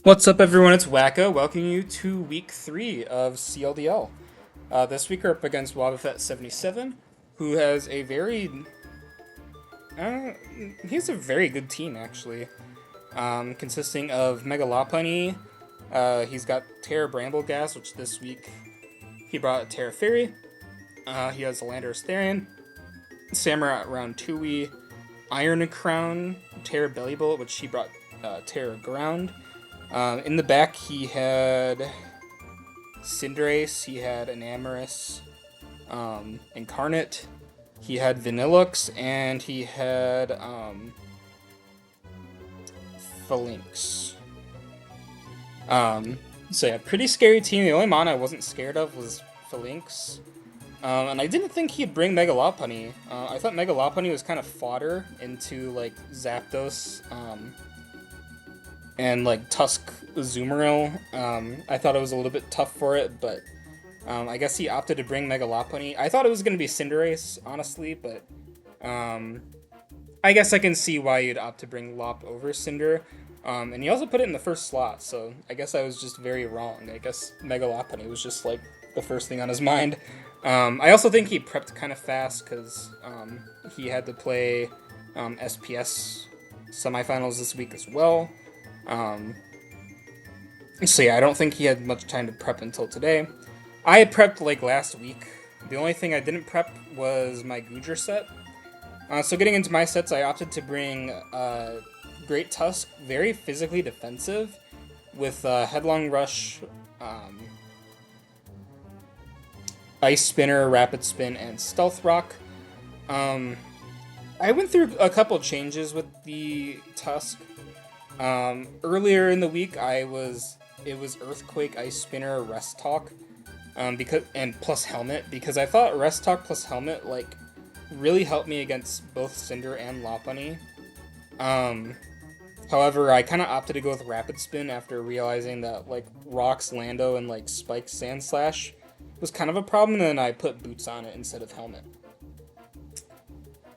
What's up, everyone? It's Wacko, welcoming you to week 3 of CLDL. This week we're up against Wobbuffet77, who has a very, uh, he has a very good team, actually, consisting of Megalopony. He's got Terra Brambleghast, which this week he brought Terra Fairy. He has Landorus Therian, Samurai Round Tui, Iron Crown, Terra Bellybolt, which he brought Terra Ground. In the back, he had Cinderace, he had Enamorus, Incarnate, he had Vanillux, and he had Phalanx. So yeah, pretty scary team. The only mon I wasn't scared of was Phalanx. And I didn't think he'd bring Megalopony. I thought Megalopony was kind of fodder into like Zapdos, and like Tusk Zoomeril. I thought it was a little bit tough for it, but I guess he opted to bring Megalopony. I thought it was going to be Cinderace, honestly, but I guess I can see why you'd opt to bring Lop over Cinder. And he also put it in the first slot, so I guess I was just very wrong. I guess Megalopony was just like the first thing on his mind. I also think he prepped kind of fast because he had to play SPS semifinals this week as well. So yeah, I don't think he had much time to prep until today. I had prepped like last week. The only thing I didn't prep was my Goodra set. So getting into my sets, I opted to bring Great Tusk, very physically defensive, with Headlong Rush, Ice Spinner, Rapid Spin, and Stealth Rock. I went through a couple changes with the Tusk. Earlier in the week, it was Earthquake, Ice Spinner, Rest Talk, and plus Helmet, because I thought Rest Talk plus Helmet like really helped me against both Cinder and Lopunny. However, I kind of opted to go with Rapid Spin after realizing that like Rocks, Lando, and like Spike Sandslash was kind of a problem, and then I put Boots on it instead of Helmet.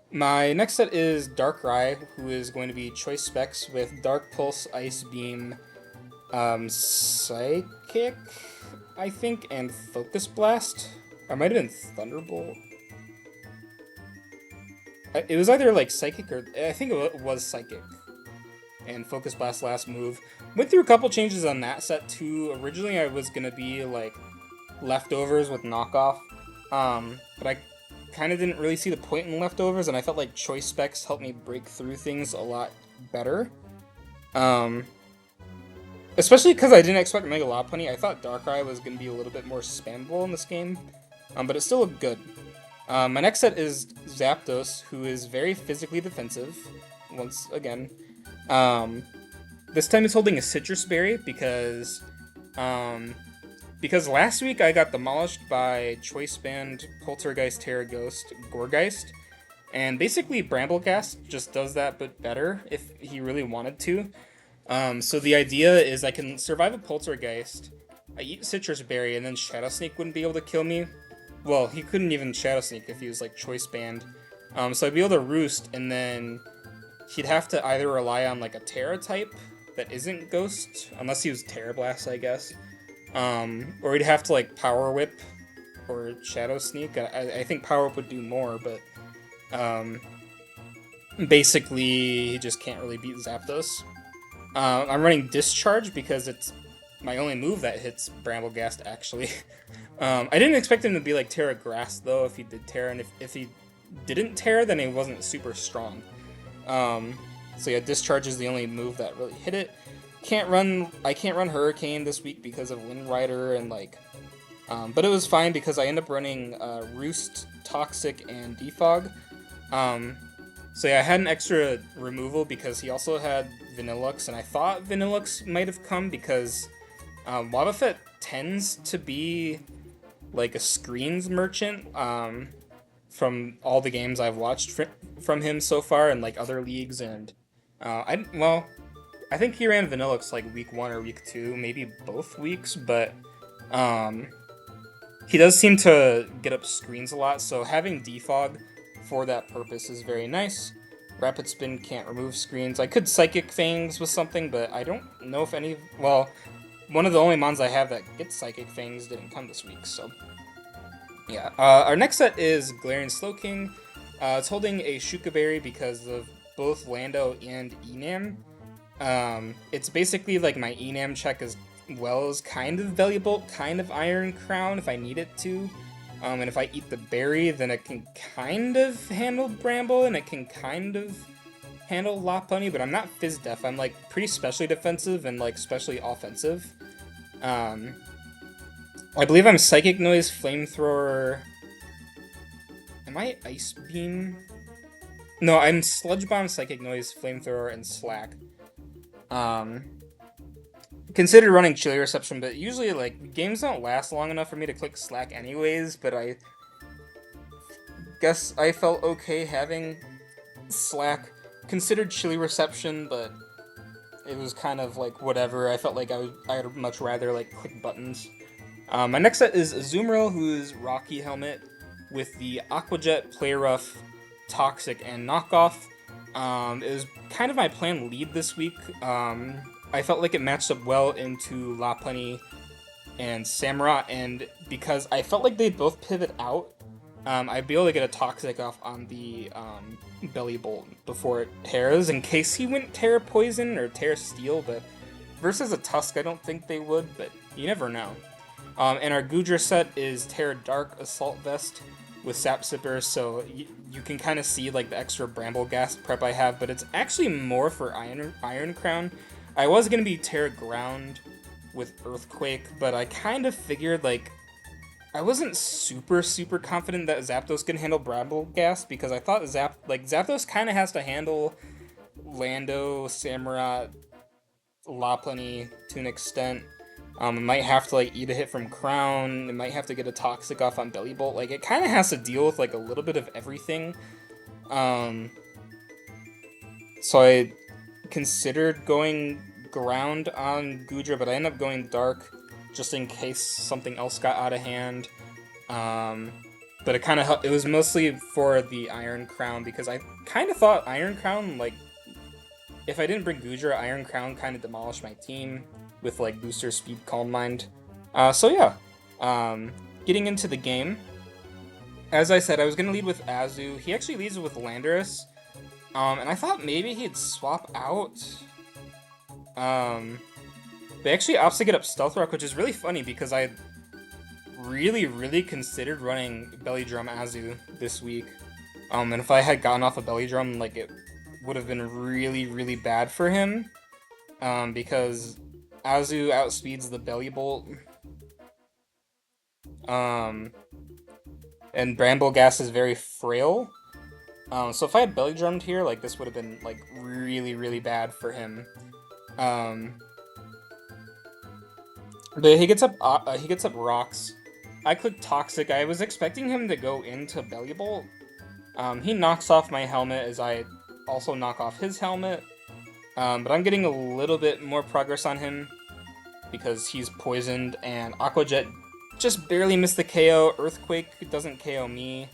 My next set is Darkrai, who is going to be choice specs with Dark Pulse, Ice Beam, Psychic, I think, and Focus Blast. Or it might have been Thunderbolt. It was either like Psychic or I think it was Psychic. And Focus Blast last move. Went through a couple changes on that set too. Originally I was gonna be like leftovers with knockoff, but I kind of didn't really see the point in leftovers, and I felt like choice specs helped me break through things a lot better. Especially because I didn't expect Megalopony. I thought Darkrai was going to be a little bit more spammable in this game, but it still looked good. My next set is Zapdos, who is very physically defensive, once again. This time he's holding a Citrus Berry because last week I got demolished by Choice Band, Poltergeist, Terra Ghost, Gourgeist, and basically Brambleghast just does that but better if he really wanted to. So the idea is I can survive a Poltergeist, I eat Citrus Berry, and then Shadow Sneak wouldn't be able to kill me. Well, he couldn't even Shadow Sneak if he was like Choice Band. So I'd be able to Roost, and then he'd have to either rely on like a Terra type that isn't Ghost, unless he was Terra Blast, I guess. Or he'd have to like Power Whip or Shadow Sneak. I think Power Whip would do more, but basically he just can't really beat Zapdos. I'm running Discharge because it's my only move that hits Brambleghast, actually. I didn't expect him to be like Terra Grass though if he did Terra, and if he didn't Terra, then he wasn't super strong. So yeah, Discharge is the only move that really hit it. I can't run Hurricane this week because of Wind Rider and like, but it was fine because I end up running Roost, Toxic, and Defog. So yeah, I had an extra removal because he also had Vanillux, and I thought Vanillux might have come because Wobbuffet tends to be like a screens merchant from all the games I've watched from him so far in like other leagues, and I think he ran Vanillux like week 1 or week 2, maybe both weeks, but he does seem to get up screens a lot, so having Defog for that purpose is very nice. Rapid Spin can't remove screens. I could Psychic Fangs with something, but I don't know if any... Well, one of the only mons I have that gets Psychic Fangs didn't come this week, so... Yeah. Our next set is Galarian Slowking. It's holding a Shuka Berry because of both Lando and Enam. It's basically like my Enam check as well as kind of Belly Bolt, kind of Iron Crown if I need it to. And if I eat the berry, then it can kind of handle Bramble, and it can kind of handle Lopunny, but I'm not Fizz Def. I'm like pretty specially defensive and like specially offensive. I believe I'm Psychic Noise, Flamethrower. Am I Ice Beam? No, I'm Sludge Bomb, Psychic Noise, Flamethrower, and Slack. Considered running Chilly Reception, but usually, like, games don't last long enough for me to click Slack anyways, but I guess I felt okay having Slack. Considered Chilly Reception, but it was kind of, like, whatever. I felt like I'd much rather, like, click buttons. My next set is Azumarill, who's Rocky Helmet, with the Aqua Jet, Play Rough, Toxic, and Knockoff. It was kind of my planned lead this week. I felt like it matched up well into Lopunny and Samurott, and because I felt like they'd both pivot out, I'd be able to get a Toxic off on the Belly Bolt before it tears, in case he went Terra Poison or Terra Steel, but versus a Tusk, I don't think they would, but you never know. And our Goodra set is Terra Dark Assault Vest with Sap Sipper, so you can kind of see like the extra Brambleghast prep I have, but it's actually more for Iron Crown. I was going to be Terra Ground with Earthquake, but I kind of figured, like, I wasn't super confident that Zapdos can handle Brambleghast, because I thought Zapdos kind of has to handle Lando, Samurott, Lopunny to an extent. It might have to, like, eat a hit from Crown, it might have to get a Toxic off on Belly Bolt, like, it kind of has to deal with, like, a little bit of everything. So I considered going ground on Goodra, but I ended up going dark just in case something else got out of hand. But it was mostly for the Iron Crown, because I kind of thought Iron Crown, like, if I didn't bring Goodra, Iron Crown kind of demolished my team with, like, booster speed, Calm Mind. So yeah, getting into the game. As I said, I was going to lead with Azu. He actually leads with Landorus. And I thought maybe he'd swap out. They actually opts to get up Stealth Rock, which is really funny because I really considered running Belly Drum Azu this week. And if I had gotten off a Belly Drum, like, it would have been really bad for him. Because Azu outspeeds the Belly Bolt. And Brambleghast is very frail. So if I had Belly Drummed here, like, this would have been, like, really bad for him. But he gets up Rocks. I clicked Toxic. I was expecting him to go into Belly Bolt. He knocks off my helmet as I also knock off his helmet. But I'm getting a little bit more progress on him because he's poisoned, and Aqua Jet just barely missed the KO. Earthquake doesn't KO me.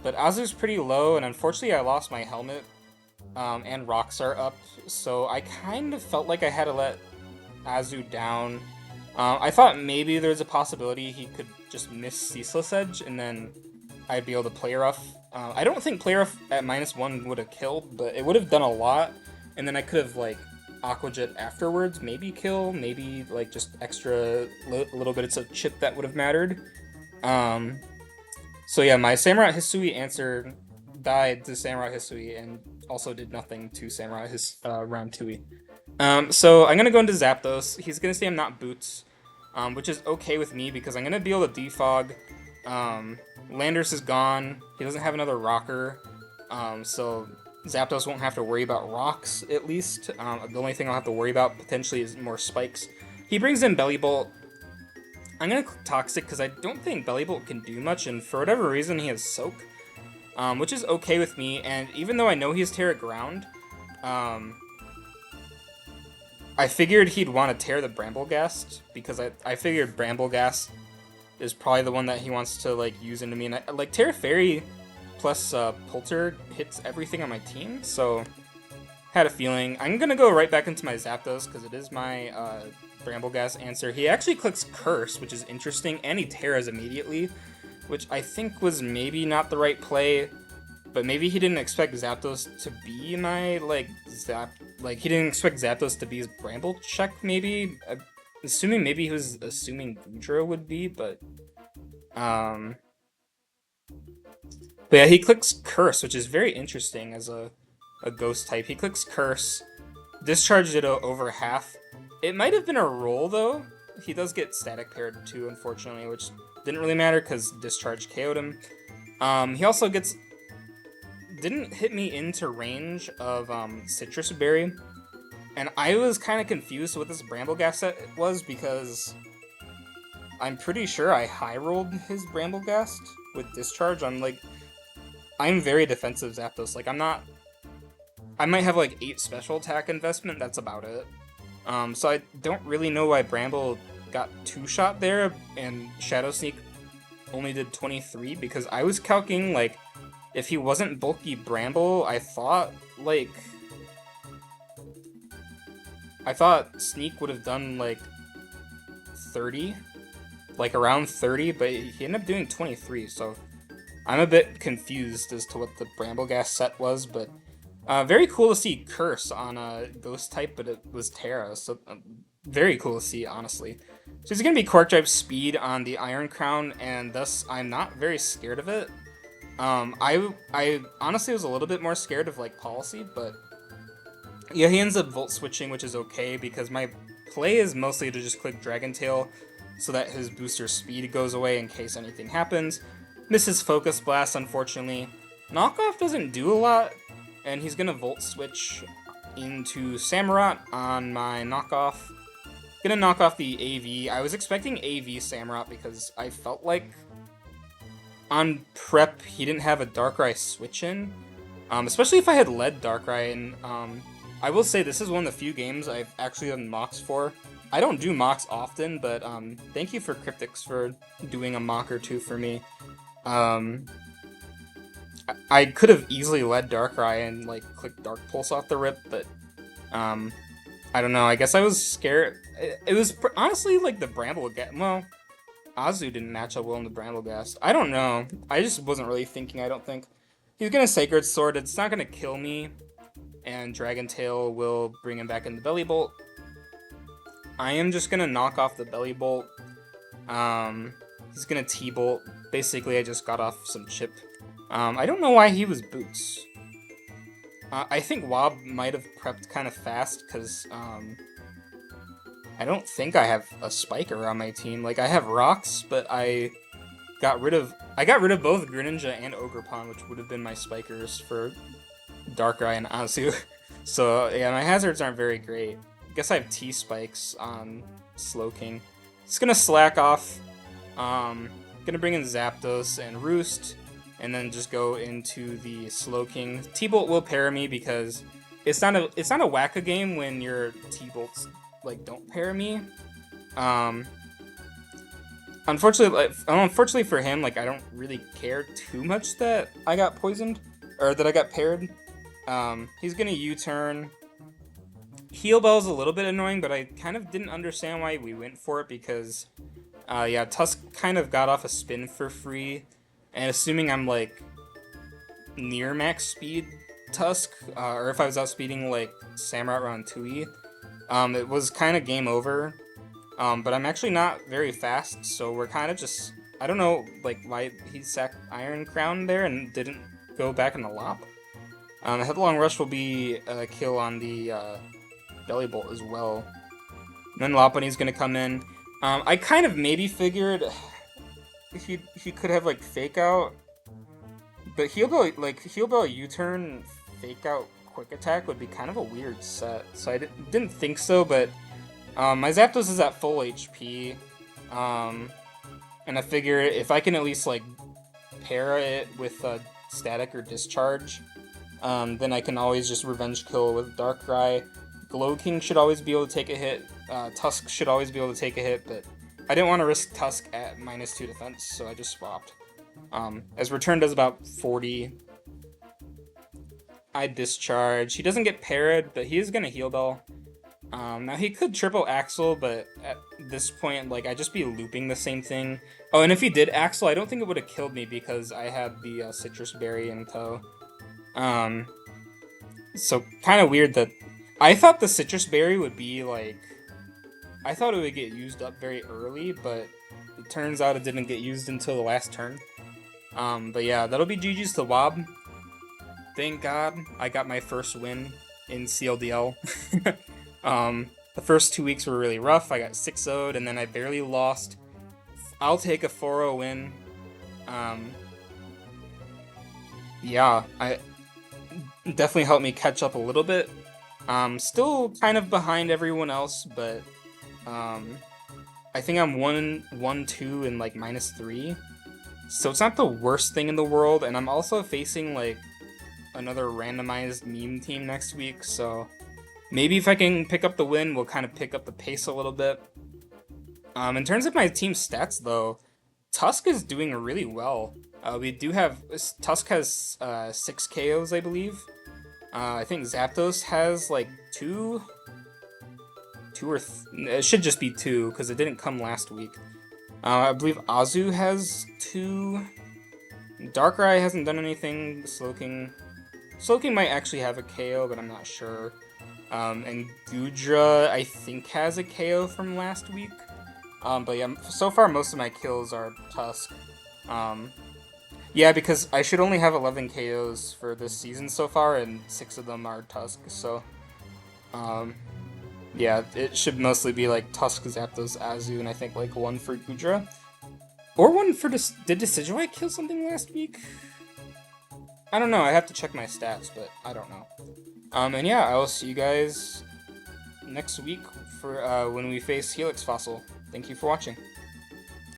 But Azu's pretty low, and unfortunately I lost my helmet, and Rocks are up, so I kind of felt like I had to let Azu down. I thought maybe there was a possibility he could just miss Ceaseless Edge, and then I'd be able to Play Rough. I don't think Play Rough at -1 would have killed, but it would have done a lot, and then I could have, like, Aqua Jet afterwards, maybe kill, maybe, like, just extra little bits of chip that would have mattered. So yeah, my Samurott Hisui answer died to Samurott Hisui and also did nothing to Samurott Round 2. So I'm going to go into Zapdos. He's going to say I'm not Boots, which is okay with me because I'm going to be able to defog. Landorus is gone. He doesn't have another rocker, so Zapdos won't have to worry about rocks, at least. The only thing I'll have to worry about potentially is more spikes. He brings in Belly Bolt. I'm going to click Toxic because I don't think Belly Bolt can do much, and for whatever reason he has Soak, which is okay with me, and even though I know he has Terra Ground, I figured he'd want to tear the Brambleghast, because I figured Brambleghast is probably the one that he wants to, like, use into me, and like, Terra Fairy plus Polter hits everything on my team, so had a feeling. I'm gonna go right back into my Zapdos because it is my Brambleghast answer. He actually clicks Curse, which is interesting, and he Terras immediately, which I think was maybe not the right play, but maybe he didn't expect Zapdos to be my, he didn't expect Zapdos to be his Bramble check, maybe? Assuming maybe he was assuming Goodra would be, but yeah, he clicks Curse, which is very interesting as a Ghost type. He clicks Curse, discharged it over half. It might have been a roll, though. He does get static paired, too, unfortunately, which didn't really matter because Discharge KO'd him. He also didn't hit me into range of Citrus Berry, and I was kind of confused what this Brambleghast set was because I'm pretty sure I high-rolled his Brambleghast with Discharge. I'm very defensive Zapdos. I might have 8 special attack investment, that's about it. So I don't really know why Bramble got 2-shot there and Shadow Sneak only did 23, because I was calculating, if he wasn't bulky Bramble, I thought Sneak would have done, 30, around 30, but he ended up doing 23, so I'm a bit confused as to what the Brambleghast set was, but very cool to see Curse on a Ghost type, but it was Terra, so very cool to see, honestly. So he's going to be Quark Drive Speed on the Iron Crown, and thus I'm not very scared of it. I honestly was a little bit more scared of Policy, but yeah, he ends up Volt Switching, which is okay, because my play is mostly to just click Dragon Tail so that his booster speed goes away in case anything happens. Misses Focus Blast, unfortunately. Knockoff doesn't do a lot, and he's gonna Volt Switch into Samurott on my Knockoff. Gonna knock off the AV. I was expecting AV Samurott because I felt like on prep he didn't have a Darkrai switch in, especially if I had led Darkrai. And I will say this is one of the few games I've actually done mocks for. I don't do mocks often, but thank you for Cryptics for doing a mock or two for me. I could have easily led Darkrai and clicked Dark Pulse off the rip, but I don't know. I guess I was scared. It was honestly the Brambleghast. Well, Azu didn't match up well in the Brambleghast. I don't know. I just wasn't really thinking. I don't think he's gonna Sacred Sword. It's not gonna kill me, and Dragon Tail will bring him back in the Belly Bolt. I am just gonna knock off the Belly Bolt. He's gonna T-Bolt. Basically, I just got off some chip. I don't know why he was Boots. I think Wob might have prepped kind of fast, because I don't think I have a Spiker on my team. I have Rocks, but I got rid of both Greninja and Ogerpon, which would have been my Spikers for Darkrai and Azu. So yeah, my hazards aren't very great. I guess I have T-Spikes on Slowking. Just gonna slack off. Gonna bring in Zapdos and Roost, and then just go into the Slowking. T-Bolt will pair me because it's not a Wacka game when your T-Bolts don't pair me. Unfortunately for him, I don't really care too much that I got poisoned or that I got paired. He's gonna U-turn. Heal Bell's a little bit annoying, but I kind of didn't understand why we went for it because yeah, Tusk kind of got off a spin for free. And assuming I'm near max speed Tusk, or if I was outspeeding Samurott around 2E, it was kind of game over. But I'm actually not very fast, so we're kind of just, I don't know why he sacked Iron Crown there and didn't go back in the Lop. Headlong Rush will be a kill on the Belly Bolt as well. And then Lopunny's gonna come in. I kind of maybe figured he could have Fake Out, but Heal Bell U-turn, Fake Out, Quick Attack would be kind of a weird set, so I didn't think so. But my Zapdos is at full HP, and I figure if I can at least pair it with Static or Discharge, then I can always just Revenge Kill with Darkrai. Glowking should always be able to take a hit. Tusk should always be able to take a hit, but I didn't want to risk Tusk at -2 defense, so I just swapped. As return does about 40. I discharge. He doesn't get parried, but he is gonna heal bell. Now he could triple axle, but at this point, like, I'd just be looping the same thing. Oh, and if he did axle, I don't think it would have killed me because I had the citrus berry in tow. So kind of weird that I thought the citrus berry would be like, I thought it would get used up very early, but it turns out it didn't get used until the last turn. But yeah, that'll be GG's to Wob. Thank God I got my first win in CLDL. The first 2 weeks were really rough. I got 6-0'd and then I barely lost. I'll take a 4-0 win. Yeah, I definitely helped me catch up a little bit. Still kind of behind everyone else, but I think I'm 1-2 and like -3. So it's not the worst thing in the world, and I'm also facing like another randomized meme team next week, so maybe if I can pick up the win, we'll kind of pick up the pace a little bit. In terms of my team stats, though, Tusk is doing really well. We do have Tusk has 6 KOs, I believe. I think Zapdos has like two or it should just be 2 because it didn't come last week. I believe Azu has 2. Darkrai hasn't done anything. Slowking might actually have a KO, but I'm not sure. And Gudra, I think, has a KO from last week. But yeah, so far most of my kills are Tusk. Yeah, because I should only have 11 KOs for this season so far, and 6 of them are Tusk, so... yeah, it should mostly be like Tusk, Zapdos, Azu, and I think like 1 for Gudra. Or 1 for... Did Decidueye kill something last week? I don't know, I have to check my stats, but I don't know. And yeah, I will see you guys next week for when we face Helix Fossil. Thank you for watching.